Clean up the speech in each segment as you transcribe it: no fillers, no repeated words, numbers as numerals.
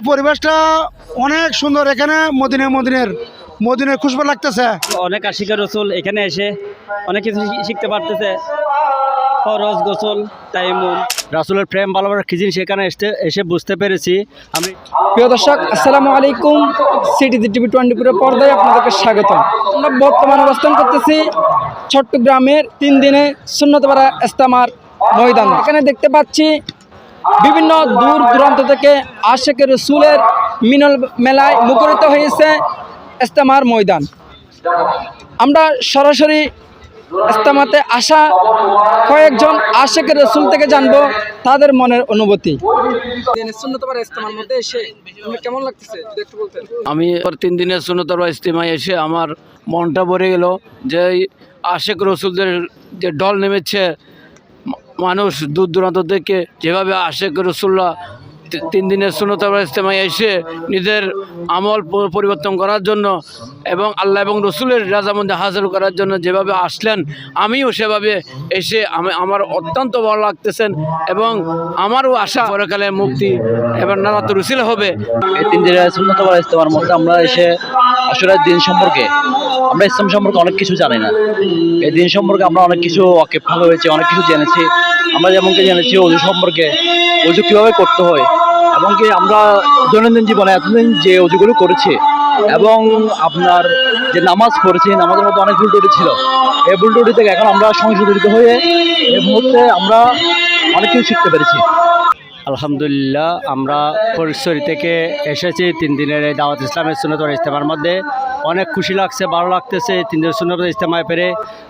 পরিবেশটা অনেক সুন্দর। এখানে মদিনের খুশবু লাগতেছে। অনেক আশিকের রসুল এখানে এসে অনেক কিছু শিখতে পারতেছে। ফরজ, গোসল, তায়াম্মুম, রাসূলের প্রেম ভালোবাসা কি জিনিস সেখানে এসে বুঝতে পেরেছি আমি। প্রিয় দর্শক, আসসালামু আলাইকুম। সিটিজি টিভি 24 পর্দায় আপনাদেরকে স্বাগতম। আমরা বর্তমানে অবস্থান করতেছি চট্টগ্রামের 3 দিনে সুন্নত পাড়া ইজতেমার ময়দান। এখানে দেখতে পাচ্ছি বিভিন্ন দূর দূরান্ত থেকে আশিকের রসুলের মিলন মেলায় মুখরিত হয়েছে ইজতেমার ময়দান। আমরা সরাসরি ইজতেমাতে আসা কয়েকজন আশিকের রসুল থেকে জানবো তাদের মনের অনুভূতি। কেমন লাগতেছে একটু বলতেন? আমি 3 দিনের সুন্নতের ইজতেমায় এসে আমার মনটা ভরে গেল যে আশিক রসুলদের যে ঢল নেমেছে, মানুষ দূর দূরান্ত থেকে যেভাবে আশিক রসুল্লাহ 3 দিনের সুন্নতের ইজতেমায় এসে নিজের আমল পরিবর্তন করার জন্য এবং আল্লাহ এবং রসুলের রাজামন্দে হাজির করার জন্য যেভাবে আসলেন, আমিও সেভাবে এসে আমার অত্যন্ত ভালো লাগতেছেন এবং আমারও আশা পরকালে মুক্তি এবং নাজাত রসিল হবে। এই 3 দিনের সুন্নত ইজতেমার মধ্যে আমরা এসে আসলে দিন সম্পর্কে, আমরা ইসলাম সম্পর্কে অনেক কিছু জানি না। এই দিন সম্পর্কে আমরা অনেক কিছু ওয়াকিফ হয়েছি, অনেক কিছু জেনেছি। আমরা যেমনকি জেনেছি অজু সম্পর্কে, অজু কীভাবে করতে হয়, এবং কি আমরা দৈনন্দিন জীবনে এতদিন যে অজুগুলো করেছি এবং আপনার যে নামাজ পড়েছি, নামাজের মধ্যে অনেক ভুল ত্রুটি ছিল। এই ভুল ত্রুটি থেকে এখন আমরা সংশোধিত হয়ে এই মুহূর্তে আমরা অনেক কিছু শিখতে পেরেছি। আলহামদুলিল্লাহ, আমরা ফরিদছড়ি থেকে এসেছি 3 দিনের এই দাওয়াত ইসলামের সুন্নতের ইজতেমার মধ্যে। অনেক খুশি লাগছে, ভালো লাগতেছে। 3 দিনের সুন্নতের ইজতেমায় পেরে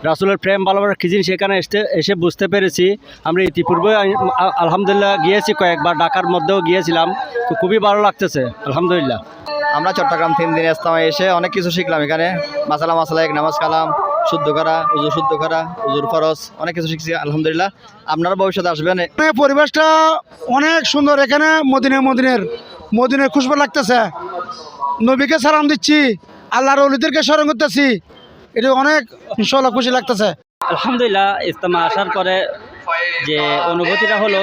রাসূলের প্রেম ভালোবাসা কি জিনিস সেখানে এসে বুঝতে পেরেছি। আমরা ইতিপূর্বে আলহামদুলিল্লাহ গিয়েছি, কয়েকবার ঢাকার মধ্যেও গিয়েছিলাম, তো খুবই ভালো লাগতেছে আলহামদুলিল্লাহ। আমরা চট্টগ্রাম 3 দিন ইজতেমায় এসে অনেক কিছু শিখলাম। এখানে মাসালা এক নামাজ কালাম শুদ্ধ করা, উজু শুদ্ধ করা, উজুর ফরজ, অনেক কিছু শিখছি আলহামদুলিল্লাহ। আপনারা ভবিষ্যতে আসবেন। পরিবেশটা অনেক সুন্দর। এখানে মদিনের খুশবু লাগতেছে। নবীকে সালাম দিচ্ছি, আল্লাহর ওলিদেরকে স্মরণ করতেছি। এটা অনেক ইনশাআল্লাহ খুশি লাগতেছে। আলহামদুলিল্লাহ, ইজতেমা আসার পরে যে অনুভূতিটা হলো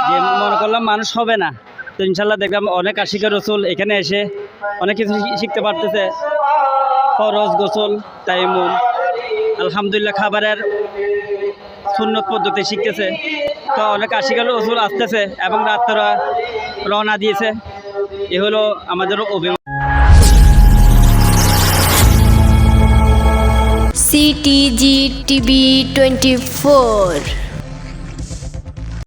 যে মনে করলাম মানুষ হবে না, তো ইনশাল্লাহ দেখলাম অনেক আশিকের রসুল এখানে এসে অনেক কিছু শিখতে পারতেছে। ফরজ, গোসল, তায়াম্মুম, আলহামদুলিল্লাহ খাবারের সুন্নত পদ্ধতি শিখতেছে। তো অনেক আশিকের রসুল আসতেছে এবং রাত্রে রওনা দিয়েছে। এ হলো আমাদের অভিমান। CTG TV 24।